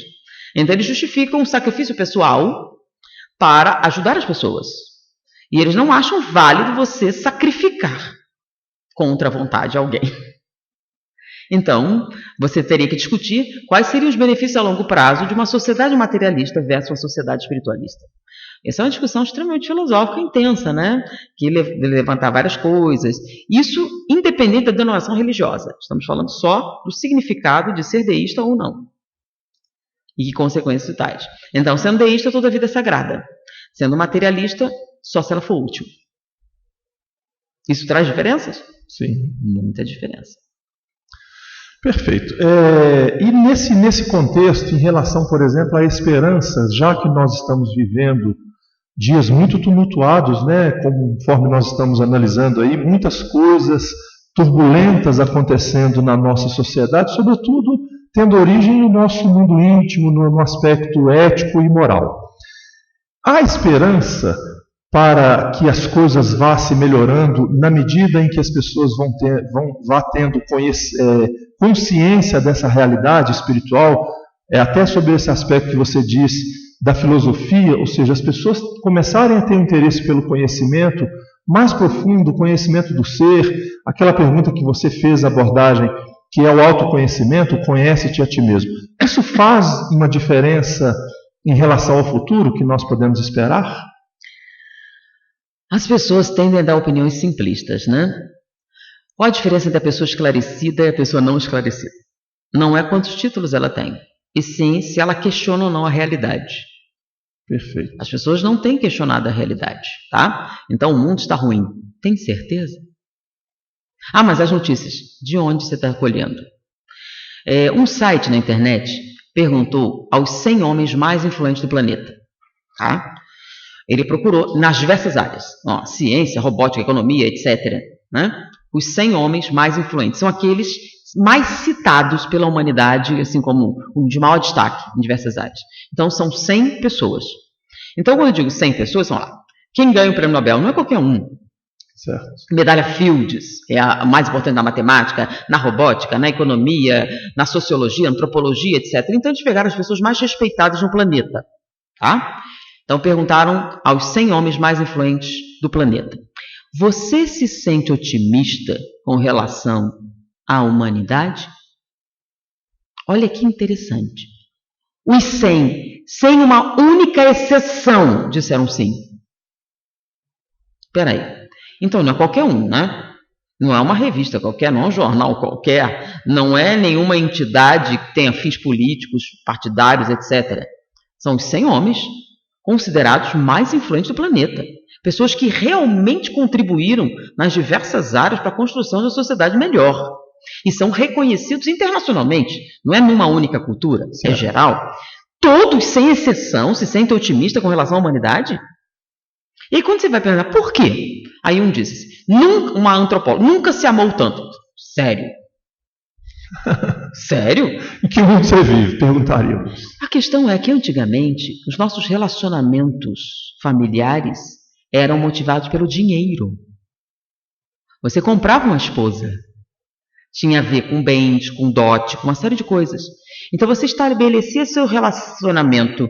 Então, eles justificam um sacrifício pessoal para ajudar as pessoas. E eles não acham válido você sacrificar contra a vontade de alguém. Então, você teria que discutir quais seriam os benefícios a longo prazo de uma sociedade materialista versus uma sociedade espiritualista. Essa é uma discussão extremamente filosófica e intensa, né? Que levantar várias coisas. Isso independente da denominação religiosa. Estamos falando só do significado de ser deísta ou não. E que consequências tais. Então, sendo deísta, toda a vida é sagrada. Sendo materialista, só se ela for útil. Isso traz diferenças? Sim. Muita diferença. Perfeito. E nesse contexto, em relação, por exemplo, à esperança, já que nós estamos vivendo dias muito tumultuados, né, conforme nós estamos analisando aí, muitas coisas turbulentas acontecendo na nossa sociedade, sobretudo tendo origem no nosso mundo íntimo, no aspecto ético e moral. Há esperança para que as coisas vá se melhorando na medida em que as pessoas vá tendo consciência dessa realidade espiritual, até sobre esse aspecto que você disse da filosofia, ou seja, as pessoas começarem a ter um interesse pelo conhecimento mais profundo, o conhecimento do ser, aquela pergunta que você fez, a abordagem, que é o autoconhecimento, conhece-te a ti mesmo. Isso faz uma diferença em relação ao futuro que nós podemos esperar? As pessoas tendem a dar opiniões simplistas, né? Qual a diferença entre a pessoa esclarecida e a pessoa não esclarecida? Não é quantos títulos ela tem, e sim se ela questiona ou não a realidade. Perfeito. As pessoas não têm questionado a realidade, tá? Então o mundo está ruim. Tem certeza? Ah, mas as notícias, de onde você está colhendo? Um site na internet perguntou aos 100 homens mais influentes do planeta, tá? Ele procurou nas diversas áreas, ciência, robótica, economia, etc. Né? Os 100 homens mais influentes são aqueles mais citados pela humanidade, assim como de maior destaque em diversas áreas. Então, são 100 pessoas. Então, quando eu digo 100 pessoas, são lá. Quem ganha o prêmio Nobel não é qualquer um. Certo. Medalha Fields, é a mais importante na matemática, na robótica, na economia, na sociologia, antropologia, etc. Então, eles pegaram as pessoas mais respeitadas no planeta. Tá? Então, perguntaram aos 100 homens mais influentes do planeta: você se sente otimista com relação à humanidade? Olha que interessante. Os 100, sem uma única exceção, disseram sim. Espera aí. Então, não é qualquer um, né? Não é uma revista qualquer, não é um jornal qualquer, não é nenhuma entidade que tenha fins políticos, partidários, etc. São os 100 homens considerados mais influentes do planeta. Pessoas que realmente contribuíram nas diversas áreas para a construção de uma sociedade melhor. E são reconhecidos internacionalmente. Não é numa única cultura, é geral. Todos, sem exceção, se sentem otimistas com relação à humanidade? E aí, quando você vai perguntar por quê? Aí um diz, uma antropóloga, nunca se amou tanto. Sério? Sério? Em que mundo você vive? Perguntaríamos. A questão é que antigamente os nossos relacionamentos familiares eram motivados pelo dinheiro. Você comprava uma esposa. Tinha a ver com bens, com dote, com uma série de coisas. Então você estabelecia seu relacionamento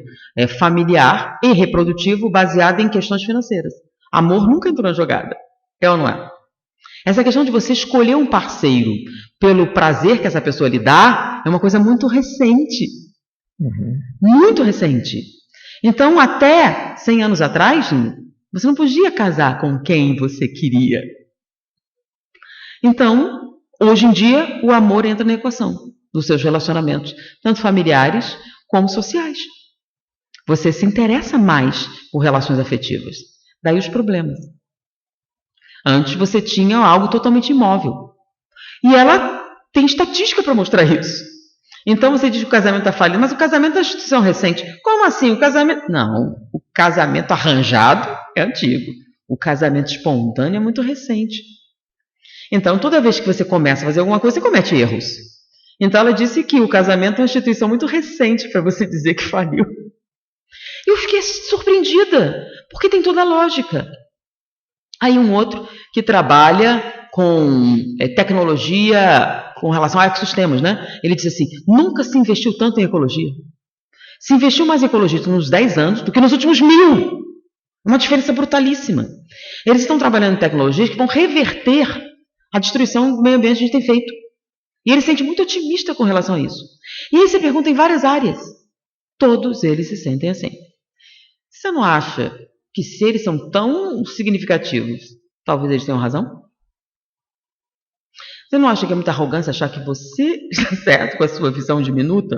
familiar e reprodutivo baseado em questões financeiras. Amor nunca entrou na jogada. É ou não é? Essa questão de você escolher um parceiro pelo prazer que essa pessoa lhe dá é uma coisa muito recente. Muito recente. Então, até 100 anos atrás, você não podia casar com quem você queria. Então, hoje em dia, o amor entra na equação dos seus relacionamentos, tanto familiares como sociais. Você se interessa mais por relações afetivas. Daí os problemas. Antes você tinha algo totalmente imóvel. E ela tem estatística para mostrar isso. Então você diz que o casamento está falindo, mas o casamento é uma instituição recente. Como assim? O casamento... Não, o casamento arranjado é antigo. O casamento espontâneo é muito recente. Então, toda vez que você começa a fazer alguma coisa, você comete erros. Então, ela disse que o casamento é uma instituição muito recente para você dizer que faliu. E eu fiquei surpreendida, porque tem toda a lógica. Aí um outro que trabalha com tecnologia com relação a ecossistemas, né? Ele disse assim, nunca se investiu tanto em ecologia. Se investiu mais em ecologia nos 10 anos do que nos últimos 1000. Uma diferença brutalíssima. Eles estão trabalhando em tecnologias que vão reverter a destruição do meio ambiente que a gente tem feito. E ele se sente muito otimista com relação a isso. E aí você pergunta em várias áreas. Todos eles se sentem assim. Você não acha que se eles são tão significativos, talvez eles tenham razão? Você não acha que é muita arrogância achar que você está certo com a sua visão diminuta?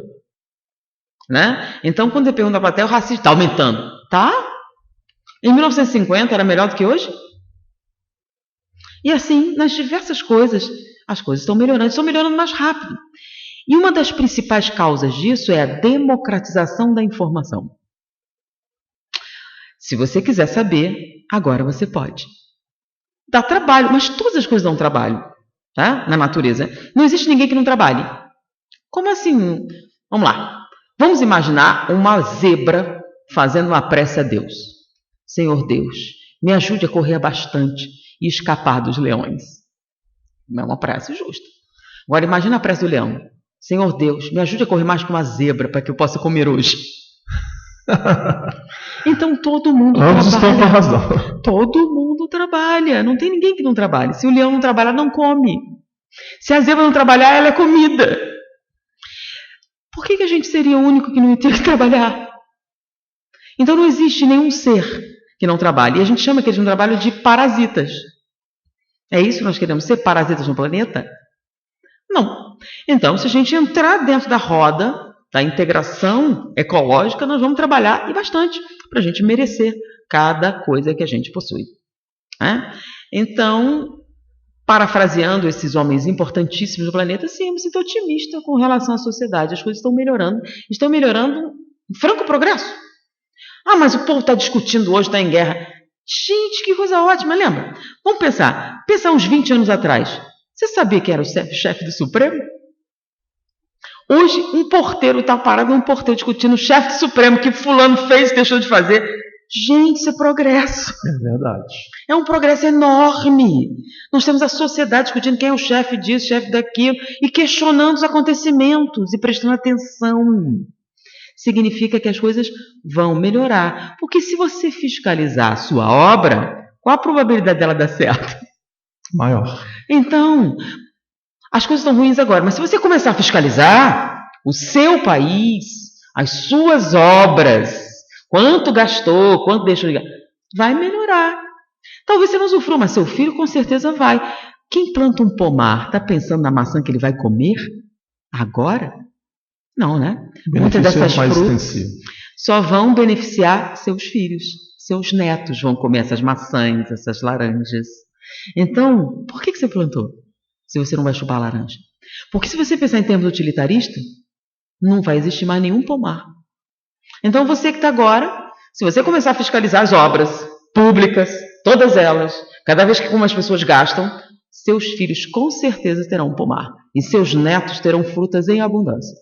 Né? Então, quando você pergunta para a plateia, o racismo está aumentando. Tá? Em 1950 era melhor do que hoje? E assim, nas diversas coisas, as coisas estão melhorando mais rápido. E uma das principais causas disso é a democratização da informação. Se você quiser saber, agora você pode. Dá trabalho, mas todas as coisas dão trabalho, tá? Na natureza. Não existe ninguém que não trabalhe. Como assim? Vamos lá. Vamos imaginar uma zebra fazendo uma prece a Deus. Senhor Deus, me ajude a correr bastante e escapar dos leões. Não é uma prece justa. Agora imagina a prece do leão. Senhor Deus, me ajude a correr mais que uma zebra para que eu possa comer hoje. Então todo mundo trabalha. Estão com razão. Todo mundo trabalha. Não tem ninguém que não trabalhe. Se o leão não trabalhar, não come. Se a zebra não trabalhar, ela é comida. Por que a gente seria o único que não ia ter que trabalhar? Então não existe nenhum ser que não trabalhe. E a gente chama aqueles que não trabalham de parasitas. É isso que nós queremos ser? Parasitas no planeta? Não. Então, se a gente entrar dentro da roda da integração ecológica, nós vamos trabalhar e bastante para a gente merecer cada coisa que a gente possui. Então, parafraseando esses homens importantíssimos do planeta, sim, eu me sinto otimista com relação à sociedade. As coisas estão melhorando em franco progresso. Mas o povo está discutindo hoje, está em guerra. Gente, que coisa ótima, lembra? Vamos pensar uns 20 anos atrás. Você sabia que era o chefe do Supremo? Hoje, um porteiro está parado num porteiro discutindo o chefe do Supremo, que fulano fez e deixou de fazer. Gente, isso é progresso. É verdade. É um progresso enorme. Nós temos a sociedade discutindo quem é o chefe disso, chefe daquilo, e questionando os acontecimentos e prestando atenção. Significa que as coisas vão melhorar. Porque se você fiscalizar a sua obra, qual a probabilidade dela dar certo? Maior. Então, as coisas estão ruins agora, mas se você começar a fiscalizar o seu país, as suas obras, quanto gastou, quanto deixou de gastar, vai melhorar. Talvez você não usufrua, mas seu filho com certeza vai. Quem planta um pomar está pensando na maçã que ele vai comer agora? Não, né? Muitas dessas frutas só vão beneficiar seus filhos. Seus netos vão comer essas maçãs, essas laranjas. Então, por que você plantou? Se você não vai chupar laranja. Porque se você pensar em termos utilitaristas, não vai existir mais nenhum pomar. Então você que está agora, se você começar a fiscalizar as obras públicas, todas elas, cada vez que as pessoas gastam, seus filhos com certeza terão um pomar. E seus netos terão frutas em abundância.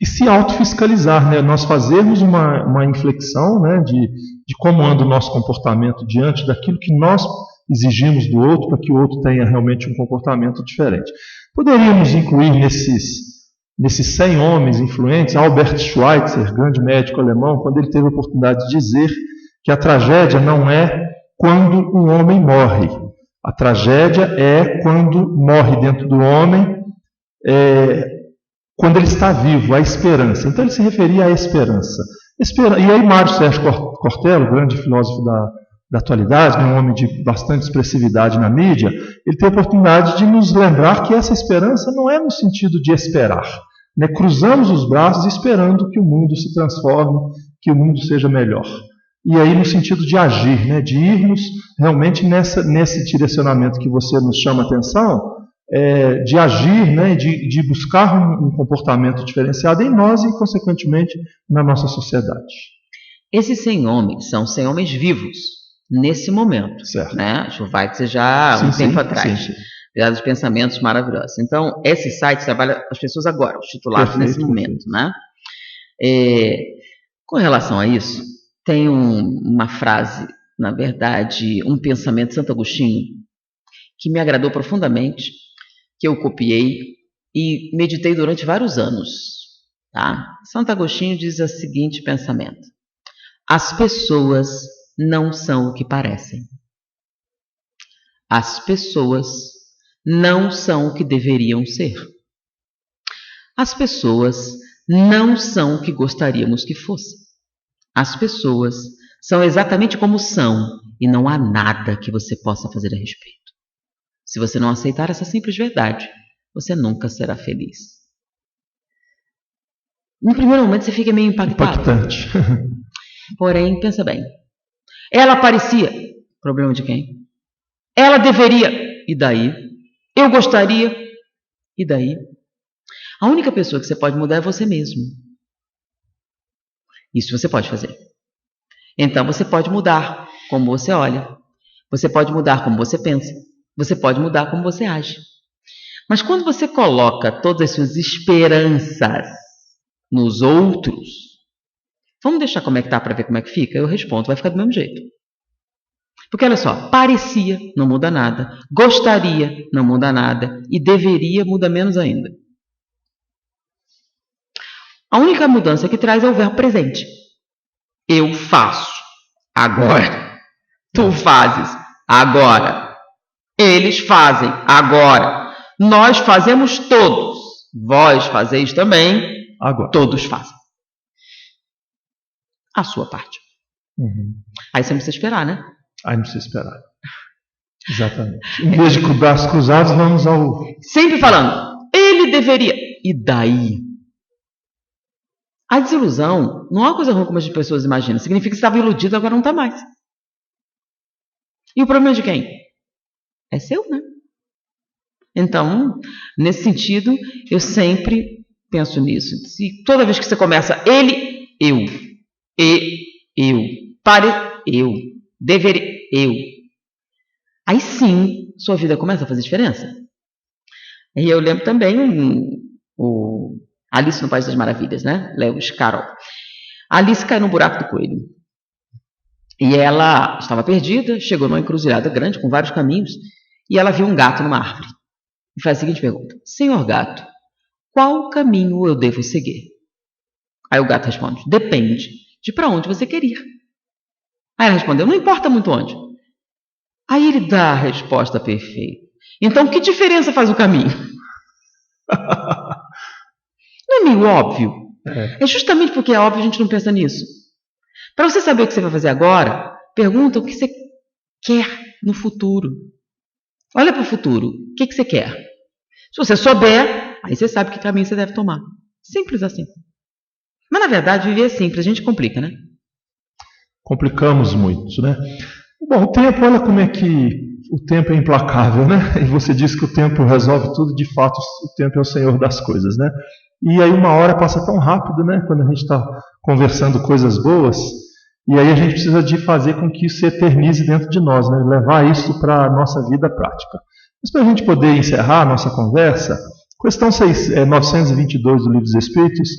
E se autofiscalizar, né? Nós fazermos uma inflexão, né? de como anda o nosso comportamento diante daquilo que nós exigimos do outro para que o outro tenha realmente um comportamento diferente. Poderíamos incluir nesses 100 homens influentes, Albert Schweitzer, grande médico alemão, quando ele teve a oportunidade de dizer que a tragédia não é quando um homem morre. A tragédia é quando morre dentro do homem, quando ele está vivo, a esperança. Então ele se referia à esperança. E aí Mário Sérgio Cortella, grande filósofo da atualidade, um homem de bastante expressividade na mídia, ele tem a oportunidade de nos lembrar que essa esperança não é no sentido de esperar. Né? Cruzamos os braços esperando que o mundo se transforme, que o mundo seja melhor. E aí no sentido de agir, né? De irmos realmente nesse direcionamento que você nos chama a atenção, de agir, né? de buscar um comportamento diferenciado em nós e, consequentemente, na nossa sociedade. Esses 100 homens são 100 homens vivos. Nesse momento, certo. Né? Schweitzer já há um tempo atrás, os pensamentos maravilhosos. Então, esse site trabalha as pessoas agora, os titulares nesse momento, né? Com relação a isso, tem uma frase, na verdade, um pensamento de Santo Agostinho, que me agradou profundamente, que eu copiei e meditei durante vários anos. Tá? Santo Agostinho diz o seguinte pensamento: as pessoas não são o que parecem. As pessoas não são o que deveriam ser. As pessoas não são o que gostaríamos que fossem. As pessoas são exatamente como são e não há nada que você possa fazer a respeito. Se você não aceitar essa simples verdade, você nunca será feliz. No primeiro momento você fica meio impactado. Impactante. Porém, pensa bem. Ela parecia. Problema de quem? Ela deveria. e daí? Eu gostaria, e daí? A única pessoa que você pode mudar é você mesmo. Isso você pode fazer. Então você pode mudar como você olha, você pode mudar como você pensa, você pode mudar como você age. Mas quando você coloca todas as suas esperanças nos outros, vamos deixar como é que tá para ver como é que fica? Eu respondo, vai ficar do mesmo jeito. Porque olha só, parecia, não muda nada, gostaria, não muda nada, e deveria, muda menos ainda. A única mudança que traz é o verbo presente. Eu faço agora. Tu fazes agora. Eles fazem agora. Nós fazemos todos. Vós fazeis também. Agora. Todos fazem. A sua parte. Aí você não precisa esperar, né? Aí não precisa esperar. Exatamente. Em vez de com braços cruzados, vamos ao... Sempre falando, ele deveria. E daí? A desilusão não é uma coisa ruim como as pessoas imaginam. Significa que você estava iludido, agora não está mais. E o problema é de quem? É seu, né? Então, nesse sentido, eu sempre penso nisso. Se toda vez que você começa, ele, eu, eu, deveria, eu. Aí sim, sua vida começa a fazer diferença. E eu lembro também o Alice no País das Maravilhas, né? Lewis Carroll. A Alice caiu no buraco do coelho. E ela estava perdida, chegou numa encruzilhada grande, com vários caminhos, e ela viu um gato numa árvore. E faz a seguinte pergunta: Senhor gato, qual caminho eu devo seguir? Aí o gato responde: depende de para onde você quer ir. Aí ela respondeu: não importa muito onde. Aí ele dá a resposta perfeita. Então, que diferença faz o caminho? Não é meio óbvio? É justamente porque é óbvio a gente não pensa nisso. Para você saber o que você vai fazer agora, pergunta o que você quer no futuro. Olha para o futuro. O que você quer? Se você souber, aí você sabe que caminho você deve tomar. Simples assim. Mas, na verdade, viver é simples. A gente complica, né? Complicamos muito, né? Bom, o tempo, olha como é que o tempo é implacável, né? E você disse que o tempo resolve tudo. De fato, o tempo é o senhor das coisas, né? E aí uma hora passa tão rápido, né? Quando a gente está conversando coisas boas. E aí a gente precisa de fazer com que isso se eternize dentro de nós, né? Levar isso para a nossa vida prática. Mas para a gente poder encerrar a nossa conversa, questão 922 do Livro dos Espíritos,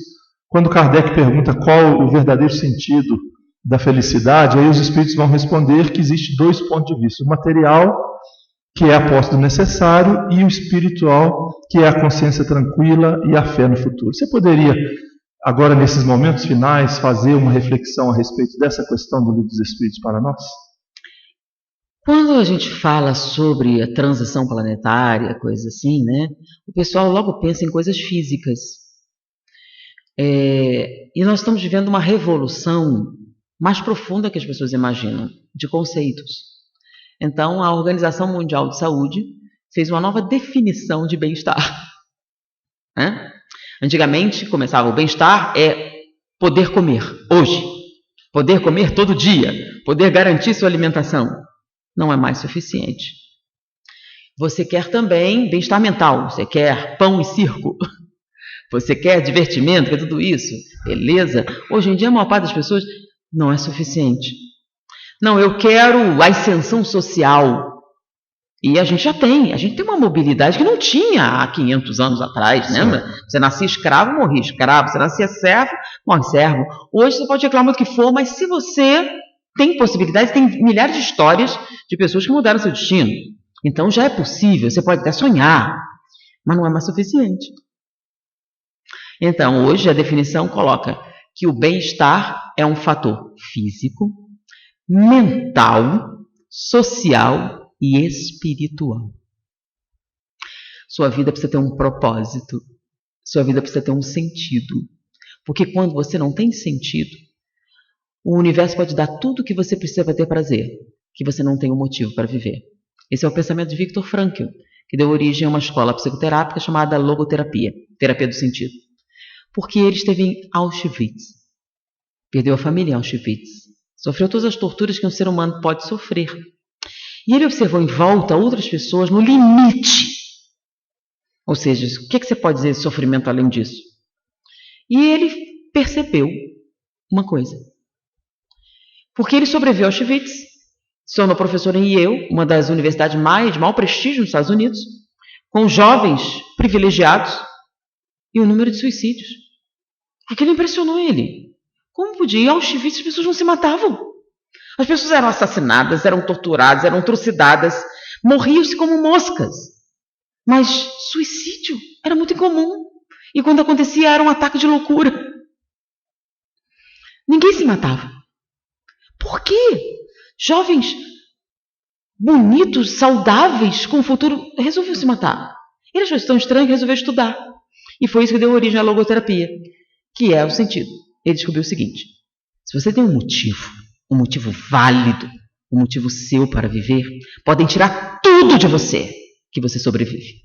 quando Kardec pergunta qual o verdadeiro sentido da felicidade, aí os Espíritos vão responder que existe dois pontos de vista: o material, que é a posse do necessário, e o espiritual, que é a consciência tranquila e a fé no futuro. Você poderia, agora nesses momentos finais, fazer uma reflexão a respeito dessa questão do Livro dos Espíritos para nós? Quando a gente fala sobre a transição planetária, coisa assim, né? O pessoal logo pensa em coisas físicas. E nós estamos vivendo uma revolução mais profunda que as pessoas imaginam, de conceitos. Então, a Organização Mundial de Saúde fez uma nova definição de bem-estar. Né? Antigamente, começava: o bem-estar é poder comer hoje, poder comer todo dia, poder garantir sua alimentação. Não é mais suficiente. Você quer também bem-estar mental, você quer pão e circo, você quer divertimento, quer tudo isso, beleza? Hoje em dia, a maior parte das pessoas não é suficiente. Não, eu quero a ascensão social. E a gente tem uma mobilidade que não tinha há 500 anos atrás, lembra? Você nascia escravo, morria escravo. Você nascia servo, morre servo. Hoje você pode reclamar do que for, mas se você tem possibilidades, tem milhares de histórias de pessoas que mudaram seu destino. Então já é possível, você pode até sonhar, mas não é mais suficiente. Então, hoje a definição coloca que o bem-estar é um fator físico, mental, social e espiritual. Sua vida precisa ter um propósito, sua vida precisa ter um sentido. Porque quando você não tem sentido, o universo pode dar tudo o que você precisa para ter prazer, que você não tem um motivo para viver. Esse é o pensamento de Viktor Frankl, que deu origem a uma escola psicoterápica chamada logoterapia, terapia do sentido. Porque ele esteve em Auschwitz, perdeu a família em Auschwitz, sofreu todas as torturas que um ser humano pode sofrer. E ele observou em volta outras pessoas no limite. Ou seja, o que você pode dizer de sofrimento além disso? E ele percebeu uma coisa. Porque ele sobreviveu a Auschwitz, se tornou professor em Yale, uma das universidades de maior prestígio nos Estados Unidos, com jovens privilegiados e o número de suicídios. Aquilo impressionou ele. Como podia? Em Auschwitz as pessoas não se matavam. As pessoas eram assassinadas, eram torturadas, eram trucidadas, morriam-se como moscas. Mas suicídio era muito incomum. E quando acontecia era um ataque de loucura. Ninguém se matava. Por quê? Jovens bonitos, saudáveis, com um futuro, resolveu se matar. Ele achou isso tão estranho que resolveu estudar. E foi isso que deu origem à logoterapia, que é o sentido. Ele descobriu o seguinte: se você tem um motivo válido, um motivo seu para viver, podem tirar tudo de você, que você sobrevive.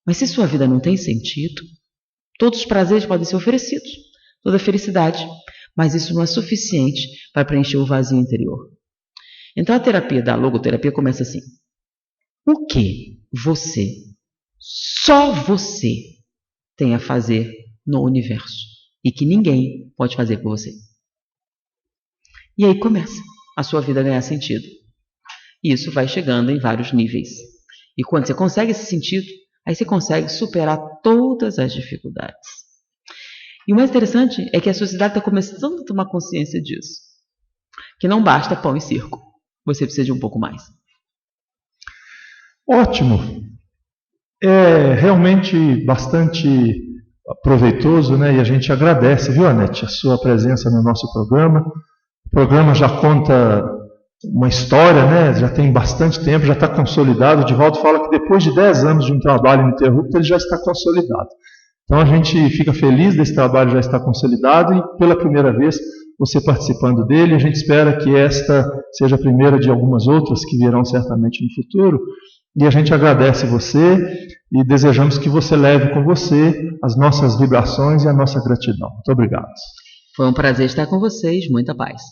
Mas se sua vida não tem sentido, todos os prazeres podem ser oferecidos, toda a felicidade, mas isso não é suficiente para preencher o vazio interior. Então a terapia da logoterapia começa assim: o que você, só você, tem a fazer no universo e que ninguém pode fazer por você? E aí começa a sua vida a ganhar sentido. E isso vai chegando em vários níveis. E quando você consegue esse sentido, aí você consegue superar todas as dificuldades. E o mais interessante é que a sociedade está começando a tomar consciência disso. Que não basta pão e circo. Você precisa de um pouco mais. Ótimo. É realmente bastante proveitoso, né? E a gente agradece, viu, Anete, a sua presença no nosso programa. O programa já conta uma história, né? Já tem bastante tempo, já está consolidado. O Divaldo fala que depois de 10 anos de um trabalho ininterrupto, ele já está consolidado. Então a gente fica feliz desse trabalho já estar consolidado e pela primeira vez você participando dele. A gente espera que esta seja a primeira de algumas outras que virão certamente no futuro. E a gente agradece você e desejamos que você leve com você as nossas vibrações e a nossa gratidão. Muito obrigado. Foi um prazer estar com vocês. Muita paz.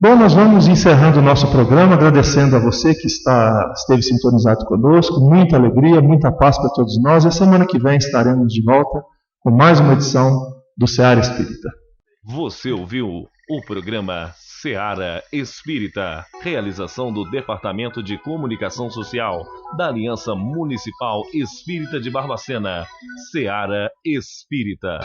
Bom, nós vamos encerrando o nosso programa, agradecendo a você que esteve sintonizado conosco. Muita alegria, muita paz para todos nós. E a semana que vem estaremos de volta com mais uma edição do Seara Espírita. Você ouviu o programa Seara Espírita, realização do Departamento de Comunicação Social da Aliança Municipal Espírita de Barbacena. Seara Espírita.